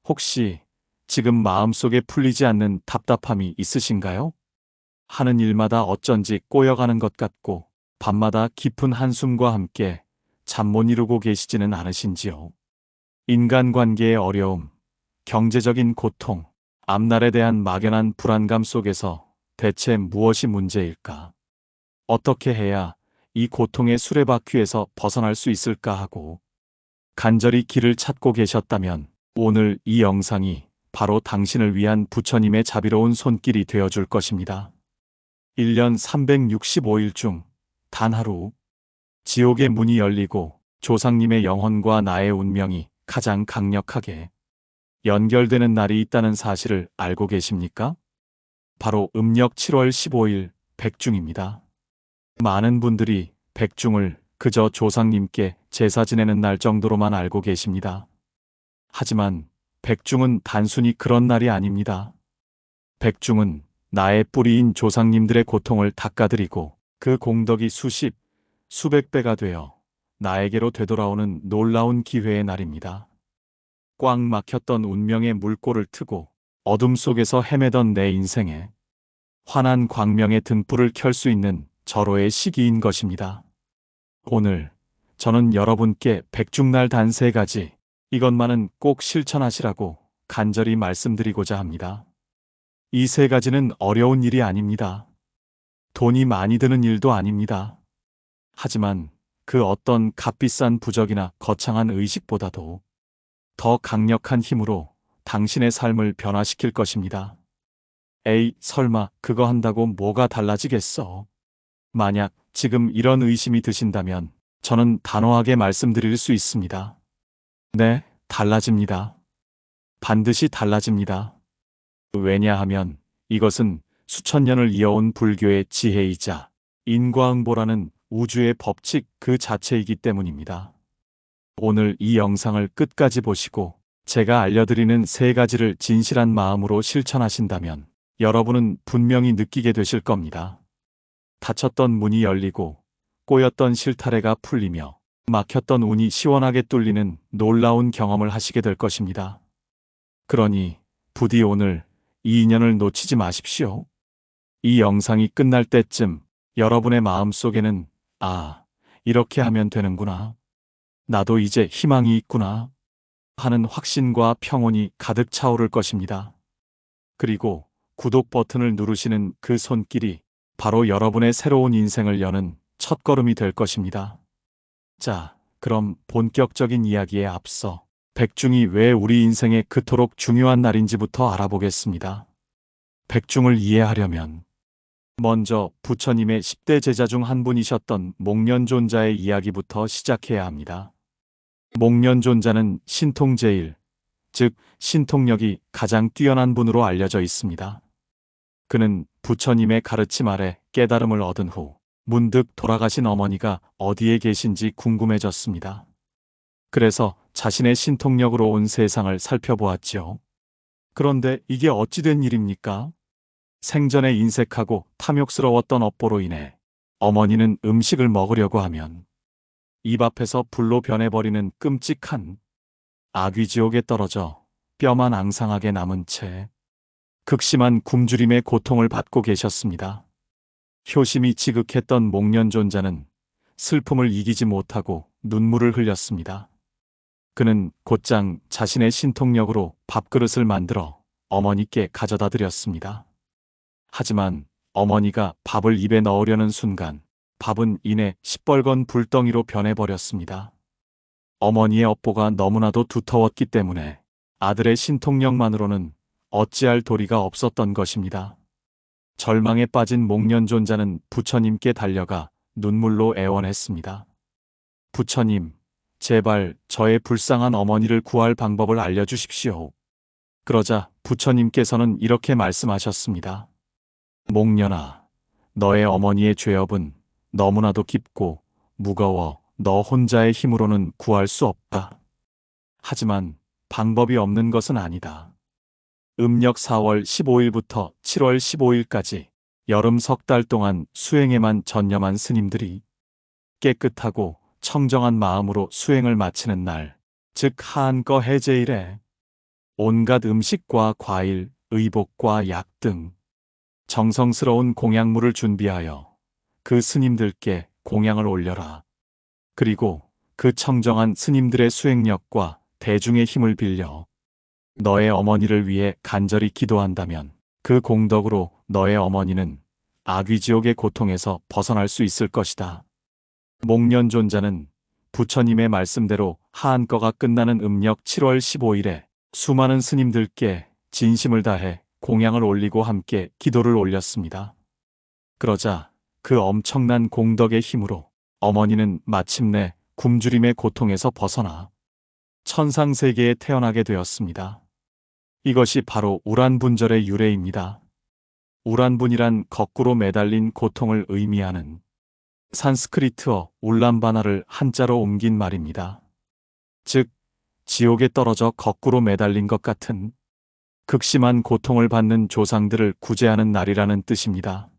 혹시 지금 마음속에 풀리지 않는 답답함이 있으신가요? 하는 일마다 어쩐지 꼬여가는 것 같고 밤마다 깊은 한숨과 함께 잠 못 이루고 계시지는 않으신지요? 인간관계의 어려움, 경제적인 고통, 앞날에 대한 막연한 불안감 속에서 대체 무엇이 문제일까? 어떻게 해야 이 고통의 수레바퀴에서 벗어날 수 있을까 하고 간절히 길을 찾고 계셨다면 오늘 이 영상이 바로 당신을 위한 부처님의 자비로운 손길이 되어줄 것입니다. 1년 365일 중 단 하루 지옥의 문이 열리고 조상님의 영혼과 나의 운명이 가장 강력하게 연결되는 날이 있다는 사실을 알고 계십니까? 바로 음력 7월 15일 백중입니다. 많은 분들이 백중을 그저 조상님께 제사 지내는 날 정도로만 알고 계십니다. 하지만 백중은 단순히 그런 날이 아닙니다. 백중은 나의 뿌리인 조상님들의 고통을 닦아드리고 그 공덕이 수십, 수백 배가 되어 나에게로 되돌아오는 놀라운 기회의 날입니다. 꽉 막혔던 운명의 물꼬를 트고 어둠 속에서 헤매던 내 인생에 환한 광명의 등불을 켤 수 있는 절호의 시기인 것입니다. 오늘 저는 여러분께 백중날 단 3가지 이것만은 꼭 실천하시라고 간절히 말씀드리고자 합니다. 이 3가지는 어려운 일이 아닙니다. 돈이 많이 드는 일도 아닙니다. 하지만 그 어떤 값비싼 부적이나 거창한 의식보다도 더 강력한 힘으로 당신의 삶을 변화시킬 것입니다. 에이, 설마 그거 한다고 뭐가 달라지겠어? 만약 지금 이런 의심이 드신다면 저는 단호하게 말씀드릴 수 있습니다. 네, 달라집니다. 반드시 달라집니다. 왜냐하면 이것은 수천 년을 이어온 불교의 지혜이자 인과응보라는 우주의 법칙 그 자체이기 때문입니다. 오늘 이 영상을 끝까지 보시고 제가 알려드리는 3가지를 진실한 마음으로 실천하신다면 여러분은 분명히 느끼게 되실 겁니다. 닫혔던 문이 열리고 꼬였던 실타래가 풀리며 막혔던 운이 시원하게 뚫리는 놀라운 경험을 하시게 될 것입니다. 그러니 부디 오늘 이 인연을 놓치지 마십시오. 이 영상이 끝날 때쯤 여러분의 마음속에는 이렇게 하면 되는구나. 나도 이제 희망이 있구나. 하는 확신과 평온이 가득 차오를 것입니다. 그리고 구독 버튼을 누르시는 그 손길이 바로 여러분의 새로운 인생을 여는 첫걸음이 될 것입니다. 자, 그럼 본격적인 이야기에 앞서 백중이 왜 우리 인생에 그토록 중요한 날인지부터 알아보겠습니다. 백중을 이해하려면 먼저 부처님의 10대 제자 중 한 분이셨던 목련존자의 이야기부터 시작해야 합니다. 목련존자는 신통제일, 즉 신통력이 가장 뛰어난 분으로 알려져 있습니다. 그는 부처님의 가르침 아래 깨달음을 얻은 후 문득 돌아가신 어머니가 어디에 계신지 궁금해졌습니다. 그래서 자신의 신통력으로 온 세상을 살펴보았지요. 그런데 이게 어찌 된 일입니까? 생전에 인색하고 탐욕스러웠던 업보로 인해 어머니는 음식을 먹으려고 하면 입 앞에서 불로 변해버리는 끔찍한 아귀지옥에 떨어져 뼈만 앙상하게 남은 채 극심한 굶주림의 고통을 받고 계셨습니다. 효심이 지극했던 목련존자는 슬픔을 이기지 못하고 눈물을 흘렸습니다. 그는 곧장 자신의 신통력으로 밥그릇을 만들어 어머니께 가져다 드렸습니다. 하지만 어머니가 밥을 입에 넣으려는 순간 밥은 이내 시뻘건 불덩이로 변해버렸습니다. 어머니의 업보가 너무나도 두터웠기 때문에 아들의 신통력만으로는 어찌할 도리가 없었던 것입니다. 절망에 빠진 목련존자는 부처님께 달려가 눈물로 애원했습니다. 부처님, 제발 저의 불쌍한 어머니를 구할 방법을 알려주십시오. 그러자 부처님께서는 이렇게 말씀하셨습니다. 목련아, 너의 어머니의 죄업은 너무나도 깊고 무거워 너 혼자의 힘으로는 구할 수 없다. 하지만 방법이 없는 것은 아니다. 음력 4월 15일부터 7월 15일까지 여름 3달 동안 수행에만 전념한 스님들이 깨끗하고 청정한 마음으로 수행을 마치는 날, 즉 하안거 해제일에 온갖 음식과 과일, 의복과 약 등 정성스러운 공양물을 준비하여 그 스님들께 공양을 올려라. 그리고 그 청정한 스님들의 수행력과 대중의 힘을 빌려 너의 어머니를 위해 간절히 기도한다면 그 공덕으로 너의 어머니는 아귀지옥의 고통에서 벗어날 수 있을 것이다. 목련존자는 부처님의 말씀대로 하한거가 끝나는 음력 7월 15일에 수많은 스님들께 진심을 다해 공양을 올리고 함께 기도를 올렸습니다. 그러자 그 엄청난 공덕의 힘으로 어머니는 마침내 굶주림의 고통에서 벗어나 천상세계에 태어나게 되었습니다. 이것이 바로 우란분절의 유래입니다. 우란분이란 거꾸로 매달린 고통을 의미하는 산스크리트어 울람바나를 한자로 옮긴 말입니다. 즉, 지옥에 떨어져 거꾸로 매달린 것 같은 극심한 고통을 받는 조상들을 구제하는 날이라는 뜻입니다.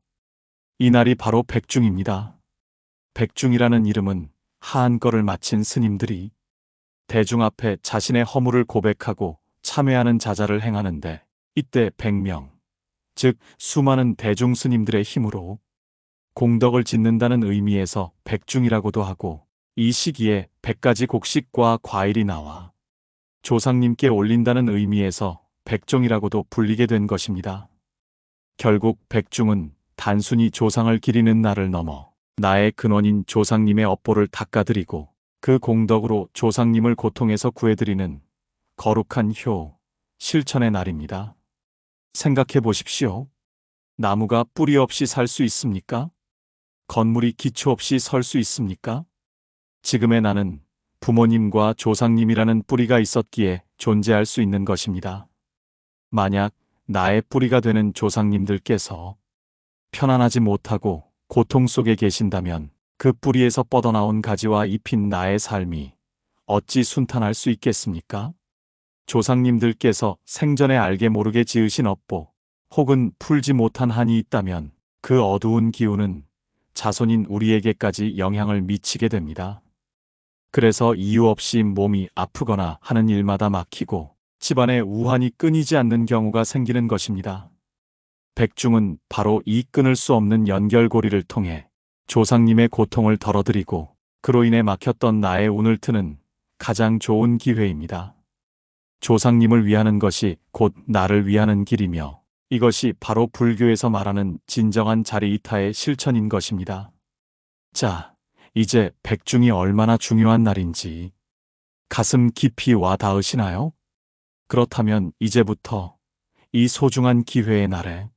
이 날이 바로 백중입니다. 백중이라는 이름은 하한거를 마친 스님들이 대중 앞에 자신의 허물을 고백하고 참회하는 자자를 행하는데, 이때 100명, 즉 수많은 대중 스님들의 힘으로 공덕을 짓는다는 의미에서 백중이라고도 하고, 이 시기에 100가지 곡식과 과일이 나와 조상님께 올린다는 의미에서 백종이라고도 불리게 된 것입니다. 결국 백중은 단순히 조상을 기리는 날을 넘어 나의 근원인 조상님의 업보를 닦아드리고 그 공덕으로 조상님을 고통에서 구해드리는 거룩한 효, 실천의 날입니다. 생각해 보십시오. 나무가 뿌리 없이 살 수 있습니까? 건물이 기초 없이 설 수 있습니까? 지금의 나는 부모님과 조상님이라는 뿌리가 있었기에 존재할 수 있는 것입니다. 만약 나의 뿌리가 되는 조상님들께서 편안하지 못하고 고통 속에 계신다면 그 뿌리에서 뻗어나온 가지와 잎인 나의 삶이 어찌 순탄할 수 있겠습니까? 조상님들께서 생전에 알게 모르게 지으신 업보 혹은 풀지 못한 한이 있다면 그 어두운 기운은 자손인 우리에게까지 영향을 미치게 됩니다. 그래서 이유 없이 몸이 아프거나 하는 일마다 막히고 집안에 우환이 끊이지 않는 경우가 생기는 것입니다. 백중은 바로 이 끊을 수 없는 연결고리를 통해 조상님의 고통을 덜어드리고 그로 인해 막혔던 나의 운을 트는 가장 좋은 기회입니다. 조상님을 위하는 것이 곧 나를 위하는 길이며 이것이 바로 불교에서 말하는 진정한 자리이타의 실천인 것입니다. 자, 이제 백중이 얼마나 중요한 날인지 가슴 깊이 와 닿으시나요? 그렇다면 이제부터 이 소중한 기회의 날에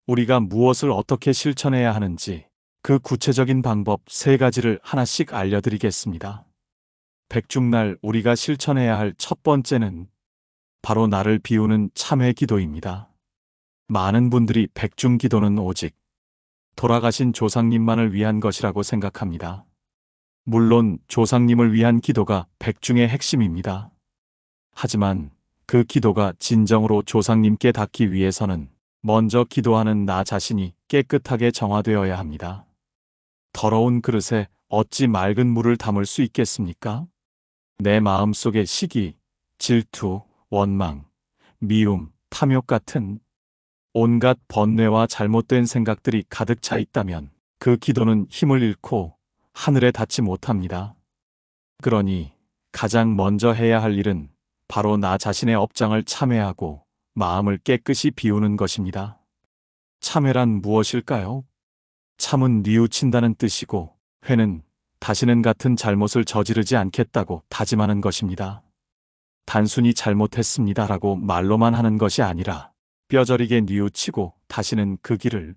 우리가 무엇을 어떻게 실천해야 하는지 그 구체적인 방법 3가지를 하나씩 알려드리겠습니다. 백중날 우리가 실천해야 할 첫 번째는 바로 나를 비우는 참회 기도입니다. 많은 분들이 백중 기도는 오직 돌아가신 조상님만을 위한 것이라고 생각합니다. 물론 조상님을 위한 기도가 백중의 핵심입니다. 하지만 그 기도가 진정으로 조상님께 닿기 위해서는 먼저 기도하는 나 자신이 깨끗하게 정화되어야 합니다. 더러운 그릇에 어찌 맑은 물을 담을 수 있겠습니까? 내 마음속에 시기, 질투, 원망, 미움, 탐욕 같은 온갖 번뇌와 잘못된 생각들이 가득 차 있다면 그 기도는 힘을 잃고 하늘에 닿지 못합니다. 그러니 가장 먼저 해야 할 일은 바로 나 자신의 업장을 참회하고 마음을 깨끗이 비우는 것입니다. 참회란 무엇일까요? 참은 뉘우친다는 뜻이고 회는 다시는 같은 잘못을 저지르지 않겠다고 다짐하는 것입니다. 단순히 잘못했습니다라고 말로만 하는 것이 아니라 뼈저리게 뉘우치고 다시는 그 길을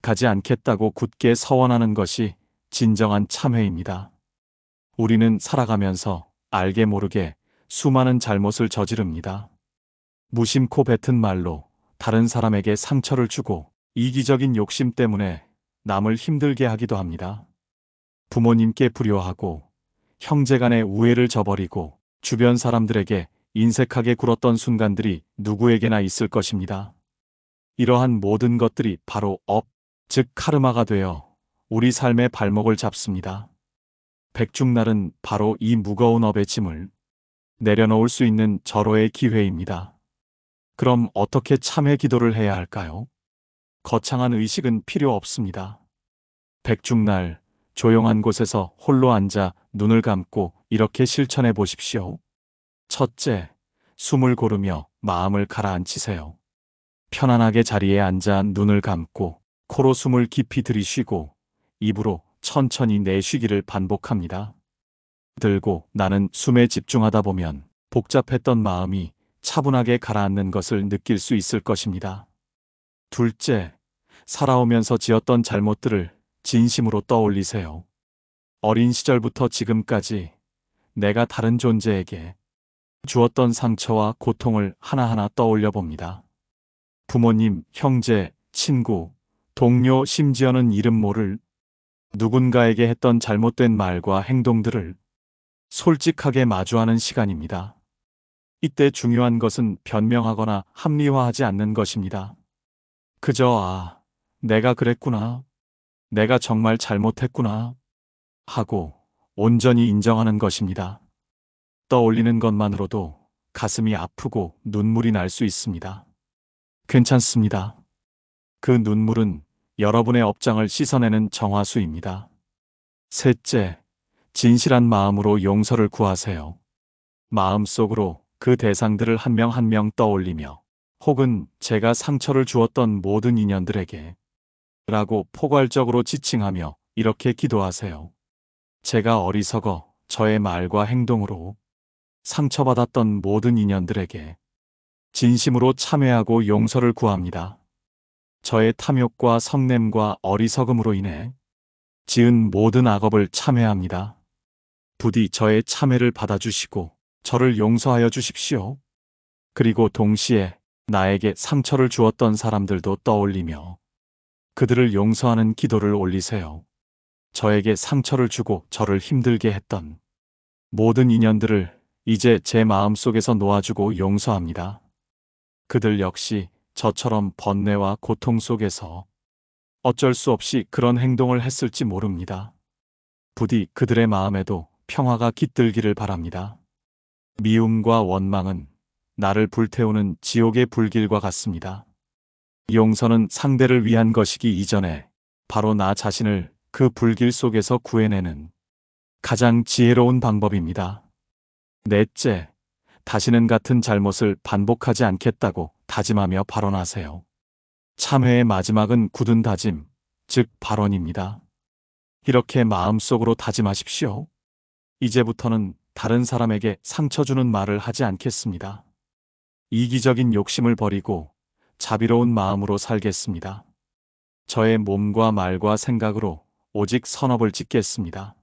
가지 않겠다고 굳게 서원하는 것이 진정한 참회입니다. 우리는 살아가면서 알게 모르게 수많은 잘못을 저지릅니다. 무심코 뱉은 말로 다른 사람에게 상처를 주고 이기적인 욕심 때문에 남을 힘들게 하기도 합니다. 부모님께 불효하고 형제간의 우애를 저버리고 주변 사람들에게 인색하게 굴었던 순간들이 누구에게나 있을 것입니다. 이러한 모든 것들이 바로 업, 즉 카르마가 되어 우리 삶의 발목을 잡습니다. 백중날은 바로 이 무거운 업의 짐을 내려놓을 수 있는 절호의 기회입니다. 그럼 어떻게 참회 기도를 해야 할까요? 거창한 의식은 필요 없습니다. 백중날, 조용한 곳에서 홀로 앉아 눈을 감고 이렇게 실천해 보십시오. 첫째, 숨을 고르며 마음을 가라앉히세요. 편안하게 자리에 앉아 눈을 감고 코로 숨을 깊이 들이쉬고 입으로 천천히 내쉬기를 반복합니다. 들고 나는 숨에 집중하다 보면 복잡했던 마음이 차분하게 가라앉는 것을 느낄 수 있을 것입니다. 둘째, 살아오면서 지었던 잘못들을 진심으로 떠올리세요. 어린 시절부터 지금까지 내가 다른 존재에게 주었던 상처와 고통을 하나하나 떠올려 봅니다. 부모님, 형제, 친구, 동료, 심지어는 이름 모를 누군가에게 했던 잘못된 말과 행동들을 솔직하게 마주하는 시간입니다. 이때 중요한 것은 변명하거나 합리화하지 않는 것입니다. 그저 내가 그랬구나. 내가 정말 잘못했구나. 하고 온전히 인정하는 것입니다. 떠올리는 것만으로도 가슴이 아프고 눈물이 날 수 있습니다. 괜찮습니다. 그 눈물은 여러분의 업장을 씻어내는 정화수입니다. 셋째, 진실한 마음으로 용서를 구하세요. 마음속으로 그 대상들을 한 명 한 명 떠올리며 혹은 제가 상처를 주었던 모든 인연들에게 라고 포괄적으로 지칭하며 이렇게 기도하세요. 제가 어리석어 저의 말과 행동으로 상처받았던 모든 인연들에게 진심으로 참회하고 용서를 구합니다. 저의 탐욕과 성냄과 어리석음으로 인해 지은 모든 악업을 참회합니다. 부디 저의 참회를 받아주시고 저를 용서하여 주십시오. 그리고 동시에 나에게 상처를 주었던 사람들도 떠올리며 그들을 용서하는 기도를 올리세요. 저에게 상처를 주고 저를 힘들게 했던 모든 인연들을 이제 제 마음속에서 놓아주고 용서합니다. 그들 역시 저처럼 번뇌와 고통 속에서 어쩔 수 없이 그런 행동을 했을지 모릅니다. 부디 그들의 마음에도 평화가 깃들기를 바랍니다. 미움과 원망은 나를 불태우는 지옥의 불길과 같습니다. 용서는 상대를 위한 것이기 이전에 바로 나 자신을 그 불길 속에서 구해내는 가장 지혜로운 방법입니다. 넷째, 다시는 같은 잘못을 반복하지 않겠다고 다짐하며 발언하세요. 참회의 마지막은 굳은 다짐, 즉 발언입니다. 이렇게 마음속으로 다짐하십시오. 이제부터는 다른 사람에게 상처 주는 말을 하지 않겠습니다. 이기적인 욕심을 버리고 자비로운 마음으로 살겠습니다. 저의 몸과 말과 생각으로 오직 선업을 짓겠습니다.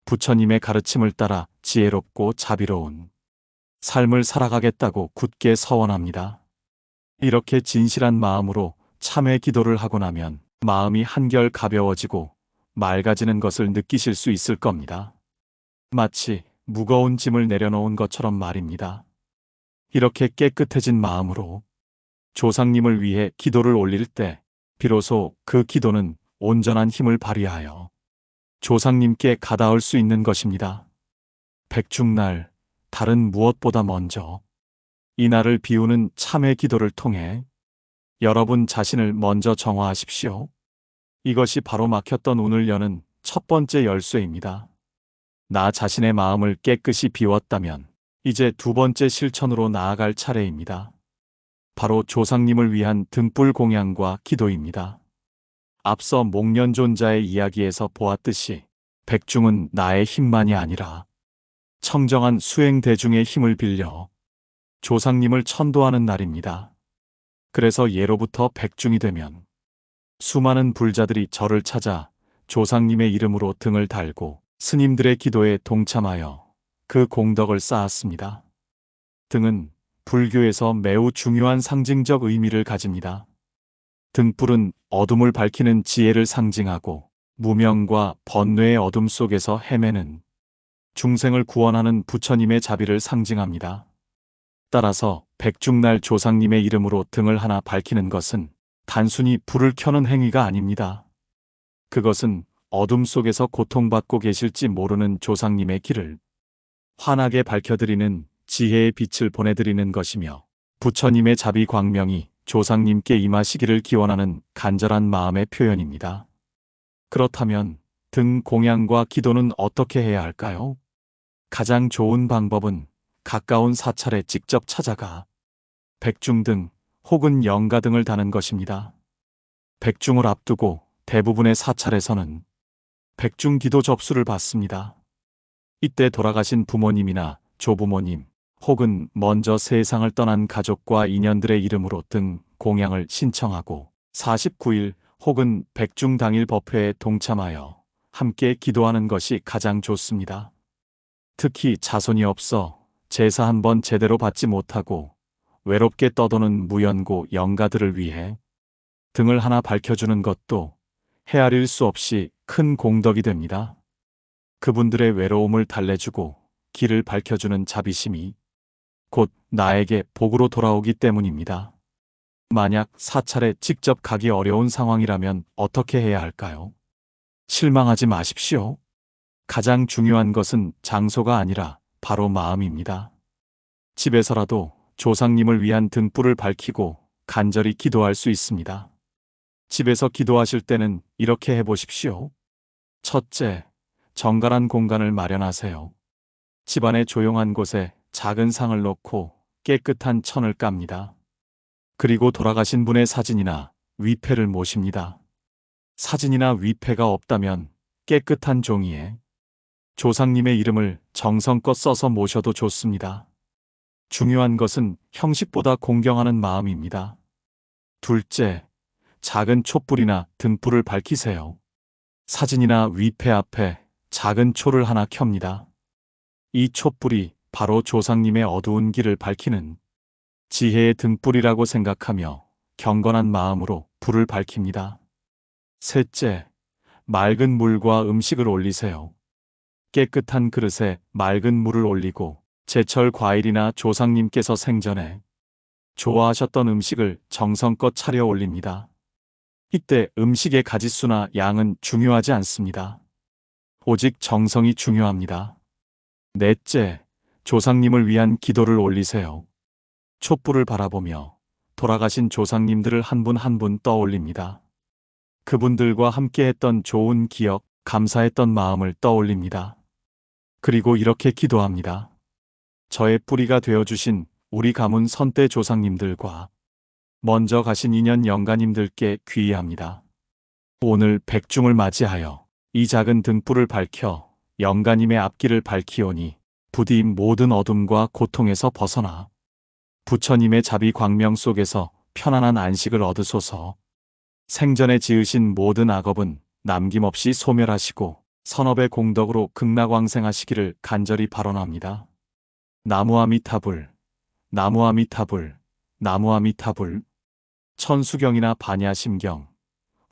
부처님의 가르침을 따라 지혜롭고 자비로운 삶을 살아가겠다고 굳게 서원합니다. 이렇게 진실한 마음으로 참회 기도를 하고 나면 마음이 한결 가벼워지고 맑아지는 것을 느끼실 수 있을 겁니다. 마치 무거운 짐을 내려놓은 것처럼 말입니다. 이렇게 깨끗해진 마음으로 조상님을 위해 기도를 올릴 때 비로소 그 기도는 온전한 힘을 발휘하여 조상님께 가닿을 수 있는 것입니다. 백중날, 다른 무엇보다 먼저 이 날을 비우는 참회 기도를 통해 여러분 자신을 먼저 정화하십시오. 이것이 바로 막혔던 운을 여는 첫 번째 열쇠입니다. 나 자신의 마음을 깨끗이 비웠다면 이제 두 번째 실천으로 나아갈 차례입니다. 바로 조상님을 위한 등불 공양과 기도입니다. 앞서 목련존자의 이야기에서 보았듯이 백중은 나의 힘만이 아니라 청정한 수행대중의 힘을 빌려 조상님을 천도하는 날입니다. 그래서 예로부터 백중이 되면 수많은 불자들이 절을 찾아 조상님의 이름으로 등을 달고 스님들의 기도에 동참하여 그 공덕을 쌓았습니다. 등은 불교에서 매우 중요한 상징적 의미를 가집니다. 등불은 어둠을 밝히는 지혜를 상징하고 무명과 번뇌의 어둠 속에서 헤매는 중생을 구원하는 부처님의 자비를 상징합니다. 따라서 백중날 조상님의 이름으로 등을 하나 밝히는 것은 단순히 불을 켜는 행위가 아닙니다. 그것은 어둠 속에서 고통받고 계실지 모르는 조상님의 길을 환하게 밝혀드리는 지혜의 빛을 보내드리는 것이며 부처님의 자비 광명이 조상님께 임하시기를 기원하는 간절한 마음의 표현입니다. 그렇다면 등 공양과 기도는 어떻게 해야 할까요? 가장 좋은 방법은 가까운 사찰에 직접 찾아가 백중 등 혹은 영가 등을 다는 것입니다. 백중을 앞두고 대부분의 사찰에서는 백중 기도 접수를 받습니다. 이때 돌아가신 부모님이나 조부모님 혹은 먼저 세상을 떠난 가족과 인연들의 이름으로 등 공양을 신청하고 49일 혹은 백중 당일 법회에 동참하여 함께 기도하는 것이 가장 좋습니다. 특히 자손이 없어 제사 한번 제대로 받지 못하고 외롭게 떠도는 무연고 영가들을 위해 등을 하나 밝혀주는 것도 헤아릴 수 없이 큰 공덕이 됩니다. 그분들의 외로움을 달래주고 길을 밝혀주는 자비심이 곧 나에게 복으로 돌아오기 때문입니다. 만약 사찰에 직접 가기 어려운 상황이라면 어떻게 해야 할까요? 실망하지 마십시오. 가장 중요한 것은 장소가 아니라 바로 마음입니다. 집에서라도 조상님을 위한 등불을 밝히고 간절히 기도할 수 있습니다. 집에서 기도하실 때는 이렇게 해보십시오. 첫째, 정갈한 공간을 마련하세요. 집안의 조용한 곳에 작은 상을 놓고 깨끗한 천을 깝니다. 그리고 돌아가신 분의 사진이나 위패를 모십니다. 사진이나 위패가 없다면 깨끗한 종이에 조상님의 이름을 정성껏 써서 모셔도 좋습니다. 중요한 것은 형식보다 공경하는 마음입니다. 둘째, 작은 촛불이나 등불을 밝히세요. 사진이나 위패 앞에 작은 초를 하나 켭니다. 이 촛불이 바로 조상님의 어두운 길을 밝히는 지혜의 등불이라고 생각하며 경건한 마음으로 불을 밝힙니다. 셋째, 맑은 물과 음식을 올리세요. 깨끗한 그릇에 맑은 물을 올리고 제철 과일이나 조상님께서 생전에 좋아하셨던 음식을 정성껏 차려 올립니다. 이때 음식의 가짓수나 양은 중요하지 않습니다. 오직 정성이 중요합니다. 넷째, 조상님을 위한 기도를 올리세요. 촛불을 바라보며 돌아가신 조상님들을 한 분 한 분 떠올립니다. 그분들과 함께했던 좋은 기억, 감사했던 마음을 떠올립니다. 그리고 이렇게 기도합니다. 저의 뿌리가 되어주신 우리 가문 선대 조상님들과 먼저 가신 인연 영가님들께 귀의합니다. 오늘 백중을 맞이하여 이 작은 등불을 밝혀 영가님의 앞길을 밝히오니 부디 모든 어둠과 고통에서 벗어나 부처님의 자비 광명 속에서 편안한 안식을 얻으소서. 생전에 지으신 모든 악업은 남김없이 소멸하시고 선업의 공덕으로 극락왕생하시기를 간절히 발언합니다. 나무아미타불, 나무아미타불, 나무아미타불. 천수경이나 반야심경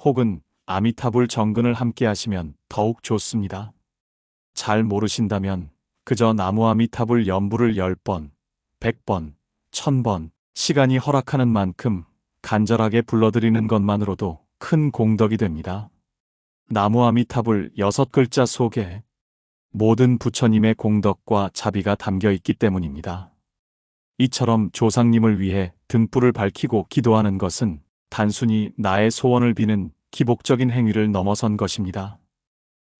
혹은 아미타불 정근을 함께 하시면 더욱 좋습니다. 잘 모르신다면 그저 나무아미타불 연부를 10번, 100번, 1000번 시간이 허락하는 만큼 간절하게 불러드리는 것만으로도 큰 공덕이 됩니다. 나무아미타불 6글자 속에 모든 부처님의 공덕과 자비가 담겨 있기 때문입니다. 이처럼 조상님을 위해 등불을 밝히고 기도하는 것은 단순히 나의 소원을 비는 기복적인 행위를 넘어선 것입니다.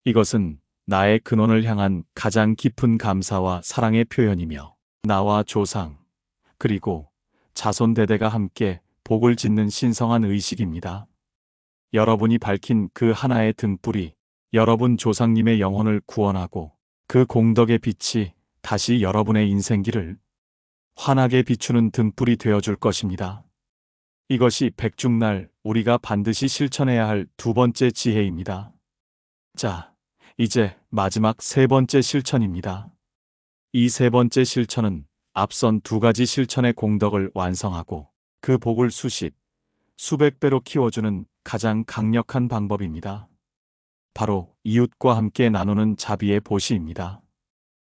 이것은 나의 근원을 향한 가장 깊은 감사와 사랑의 표현이며 나와 조상, 그리고 자손대대가 함께 복을 짓는 신성한 의식입니다. 여러분이 밝힌 그 하나의 등불이 여러분 조상님의 영혼을 구원하고 그 공덕의 빛이 다시 여러분의 인생길을 환하게 비추는 등불이 되어줄 것입니다. 이것이 백중날 우리가 반드시 실천해야 할 두 번째 지혜입니다. 자, 이제 마지막 세 번째 실천입니다. 이 세 번째 실천은 앞선 두 가지 실천의 공덕을 완성하고 그 복을 수백 배로 키워주는 가장 강력한 방법입니다. 바로 이웃과 함께 나누는 자비의 보시입니다.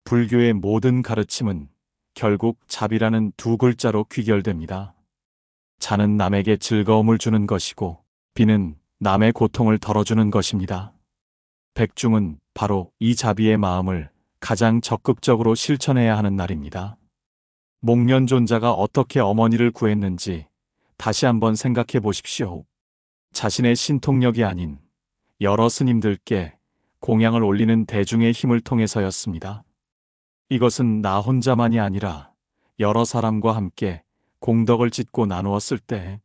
불교의 모든 가르침은 결국 자비라는 두 글자로 귀결됩니다. 자는 남에게 즐거움을 주는 것이고 비는 남의 고통을 덜어주는 것입니다. 백중은 바로 이 자비의 마음을 가장 적극적으로 실천해야 하는 날입니다. 목련존자가 어떻게 어머니를 구했는지 다시 한번 생각해 보십시오. 자신의 신통력이 아닌 여러 스님들께 공양을 올리는 대중의 힘을 통해서였습니다. 이것은 나 혼자만이 아니라 여러 사람과 함께 공덕을 짓고 나누었을 때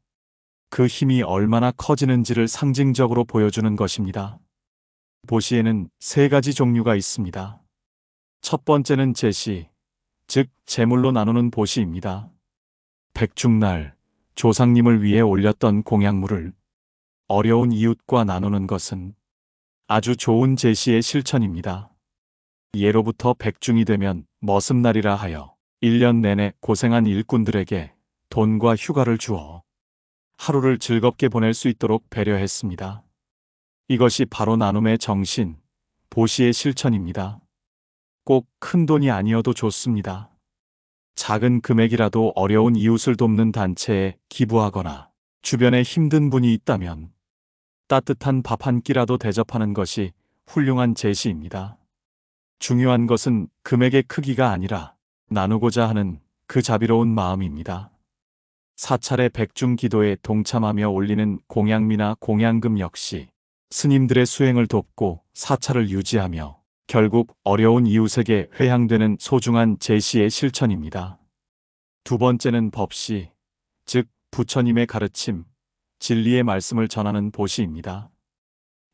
그 힘이 얼마나 커지는지를 상징적으로 보여주는 것입니다. 보시에는 세 가지 종류가 있습니다. 첫 번째는 제시, 즉 제물로 나누는 보시입니다. 백중날, 조상님을 위해 올렸던 공양물을 어려운 이웃과 나누는 것은 아주 좋은 제시의 실천입니다. 예로부터 백중이 되면 머슴날이라 하여 1년 내내 고생한 일꾼들에게 돈과 휴가를 주어 하루를 즐겁게 보낼 수 있도록 배려했습니다. 이것이 바로 나눔의 정신, 보시의 실천입니다. 꼭 큰 돈이 아니어도 좋습니다. 작은 금액이라도 어려운 이웃을 돕는 단체에 기부하거나 주변에 힘든 분이 있다면 따뜻한 밥 한 끼라도 대접하는 것이 훌륭한 제시입니다. 중요한 것은 금액의 크기가 아니라 나누고자 하는 그 자비로운 마음입니다. 사찰의 백중 기도에 동참하며 올리는 공양미나 공양금 역시 스님들의 수행을 돕고 사찰을 유지하며 결국 어려운 이웃에게 회향되는 소중한 제시의 실천입니다. 두 번째는 법시, 즉 부처님의 가르침, 진리의 말씀을 전하는 보시입니다.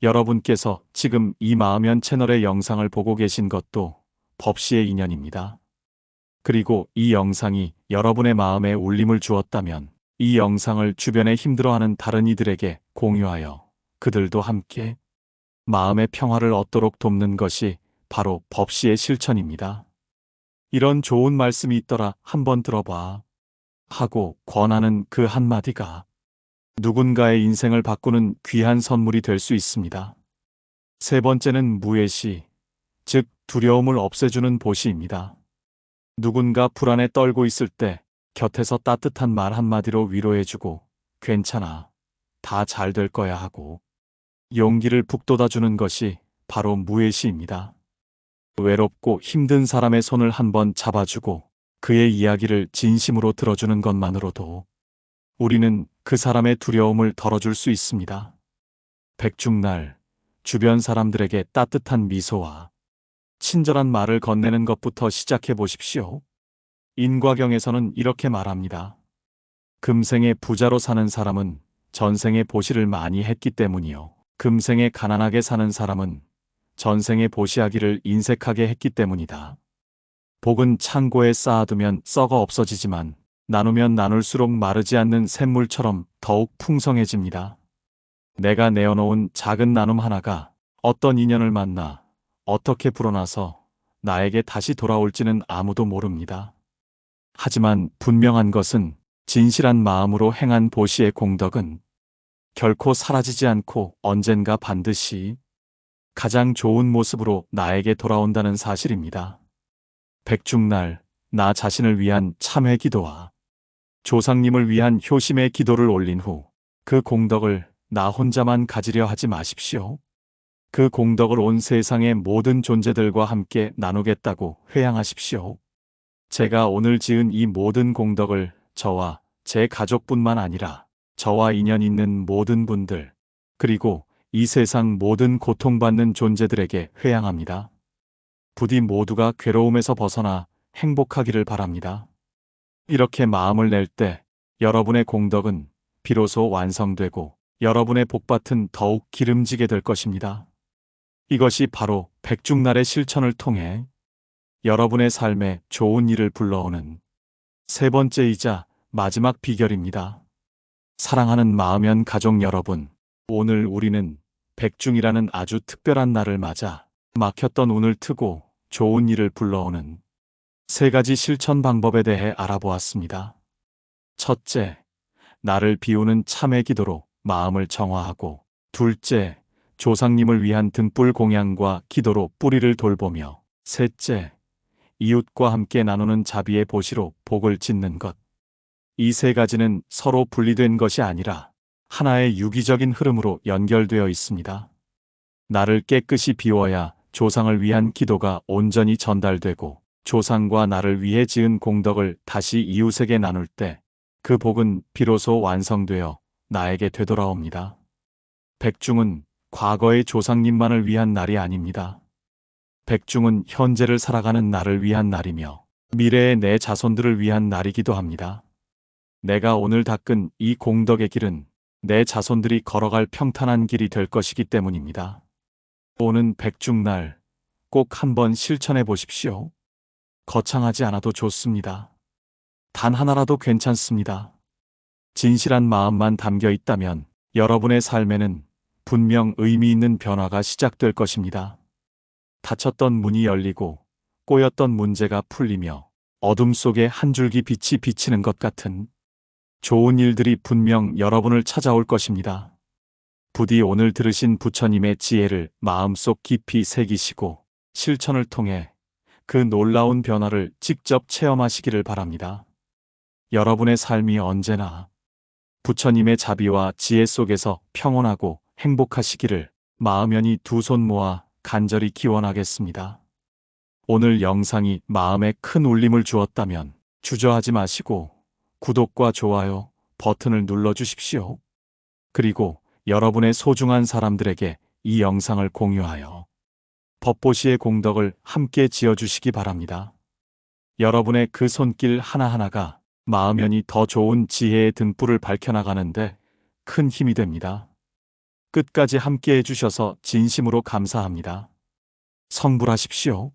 여러분께서 지금 이 마음연 채널의 영상을 보고 계신 것도 법시의 인연입니다. 그리고 이 영상이 여러분의 마음에 울림을 주었다면 이 영상을 주변에 힘들어하는 다른 이들에게 공유하여 그들도 함께 마음의 평화를 얻도록 돕는 것이 바로 법시의 실천입니다. 이런 좋은 말씀이 있더라 한번 들어봐 하고 권하는 그 한마디가 누군가의 인생을 바꾸는 귀한 선물이 될 수 있습니다. 세 번째는 무예시, 즉 두려움을 없애주는 보시입니다. 누군가 불안에 떨고 있을 때 곁에서 따뜻한 말 한마디로 위로해주고 괜찮아, 다 잘 될 거야 하고 용기를 북돋아주는 것이 바로 무예시입니다. 외롭고 힘든 사람의 손을 한번 잡아주고 그의 이야기를 진심으로 들어주는 것만으로도 우리는 그 사람의 두려움을 덜어줄 수 있습니다. 백중날, 주변 사람들에게 따뜻한 미소와 친절한 말을 건네는 것부터 시작해 보십시오. 인과경에서는 이렇게 말합니다. 금생에 부자로 사는 사람은 전생에 보시를 많이 했기 때문이요. 금생에 가난하게 사는 사람은 전생에 보시하기를 인색하게 했기 때문이다. 복은 창고에 쌓아두면 썩어 없어지지만 나누면 나눌수록 마르지 않는 샘물처럼 더욱 풍성해집니다. 내가 내어놓은 작은 나눔 하나가 어떤 인연을 만나 어떻게 불어나서 나에게 다시 돌아올지는 아무도 모릅니다. 하지만 분명한 것은 진실한 마음으로 행한 보시의 공덕은 결코 사라지지 않고 언젠가 반드시 가장 좋은 모습으로 나에게 돌아온다는 사실입니다. 백중날, 나 자신을 위한 참회 기도와 조상님을 위한 효심의 기도를 올린 후 그 공덕을 나 혼자만 가지려 하지 마십시오. 그 공덕을 온 세상의 모든 존재들과 함께 나누겠다고 회향하십시오. 제가 오늘 지은 이 모든 공덕을 저와 제 가족뿐만 아니라 저와 인연 있는 모든 분들, 그리고 이 세상 모든 고통받는 존재들에게 회향합니다. 부디 모두가 괴로움에서 벗어나 행복하기를 바랍니다. 이렇게 마음을 낼 때 여러분의 공덕은 비로소 완성되고 여러분의 복밭은 더욱 기름지게 될 것입니다. 이것이 바로 백중날의 실천을 통해 여러분의 삶에 좋은 일을 불러오는 세 번째이자 마지막 비결입니다. 사랑하는 마음연 가족 여러분, 오늘 우리는 백중이라는 아주 특별한 날을 맞아 막혔던 운을 트고 좋은 일을 불러오는 세 가지 실천 방법에 대해 알아보았습니다. 첫째, 나를 비우는 참회 기도로 마음을 정화하고, 둘째, 조상님을 위한 등불 공양과 기도로 뿌리를 돌보며, 셋째, 이웃과 함께 나누는 자비의 보시로 복을 짓는 것. 이 세 가지는 서로 분리된 것이 아니라 하나의 유기적인 흐름으로 연결되어 있습니다. 나를 깨끗이 비워야 조상을 위한 기도가 온전히 전달되고 조상과 나를 위해 지은 공덕을 다시 이웃에게 나눌 때 그 복은 비로소 완성되어 나에게 되돌아옵니다. 백중은 과거의 조상님만을 위한 날이 아닙니다. 백중은 현재를 살아가는 나를 위한 날이며 미래의 내 자손들을 위한 날이기도 합니다. 내가 오늘 닦은 이 공덕의 길은 내 자손들이 걸어갈 평탄한 길이 될 것이기 때문입니다. 오는 백중날 꼭 한번 실천해 보십시오. 거창하지 않아도 좋습니다. 단 하나라도 괜찮습니다. 진실한 마음만 담겨 있다면 여러분의 삶에는 분명 의미 있는 변화가 시작될 것입니다. 닫혔던 문이 열리고 꼬였던 문제가 풀리며 어둠 속에 한 줄기 빛이 비치는 것 같은 좋은 일들이 분명 여러분을 찾아올 것입니다. 부디 오늘 들으신 부처님의 지혜를 마음속 깊이 새기시고 실천을 통해 그 놀라운 변화를 직접 체험하시기를 바랍니다. 여러분의 삶이 언제나 부처님의 자비와 지혜 속에서 평온하고 행복하시기를 마음연히 두 손 모아 간절히 기원하겠습니다. 오늘 영상이 마음에 큰 울림을 주었다면 주저하지 마시고 구독과 좋아요 버튼을 눌러주십시오. 그리고 여러분의 소중한 사람들에게 이 영상을 공유하여 법보시의 공덕을 함께 지어주시기 바랍니다. 여러분의 그 손길 하나하나가 마음연히 더 좋은 지혜의 등불을 밝혀나가는데 큰 힘이 됩니다. 끝까지 함께 해주셔서 진심으로 감사합니다. 성불하십시오.